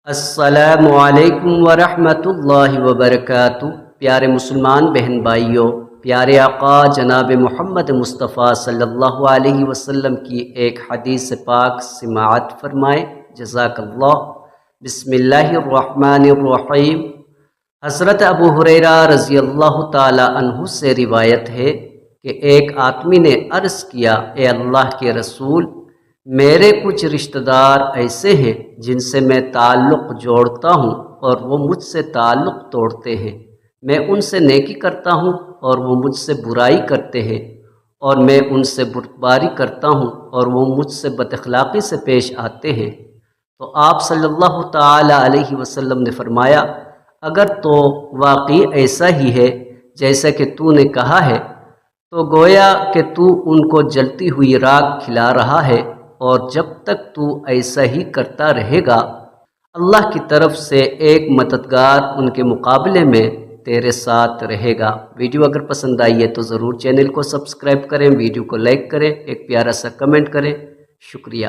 السلام علیکم ورحمۃ اللہ وبرکاتہ۔ پیارے مسلمان بہن بھائیوں، پیارے آقا جناب محمد مصطفیٰ صلی اللہ علیہ وسلم کی ایک حدیث پاک سماعت فرمائیں۔ جزاک اللہ۔ بسم اللہ الرحمن الرحیم۔ حضرت ابو ہریرہ رضی اللہ تعالی عنہ سے روایت ہے کہ ایک آدمی نے عرض کیا، اے اللہ کے رسول، میرے کچھ رشتہ دار ایسے ہیں جن سے میں تعلق جوڑتا ہوں اور وہ مجھ سے تعلق توڑتے ہیں۔ میں ان سے نیکی کرتا ہوں اور وہ مجھ سے برائی کرتے ہیں، اور میں ان سے بردباری کرتا ہوں اور وہ مجھ سے بد اخلاقی سے پیش آتے ہیں۔ تو آپ صلی اللہ تعالی علیہ وسلم نے فرمایا، اگر تو واقعی ایسا ہی ہے جیسا کہ تو نے کہا ہے، تو گویا کہ تو ان کو جلتی ہوئی راکھ کھلا رہا ہے، اور جب تک تو ایسا ہی کرتا رہے گا، اللہ کی طرف سے ایک مددگار ان کے مقابلے میں تیرے ساتھ رہے گا۔ ویڈیو اگر پسند آئی ہے تو ضرور چینل کو سبسکرائب کریں، ویڈیو کو لائک کریں، ایک پیارا سا کمنٹ کریں۔ شکریہ۔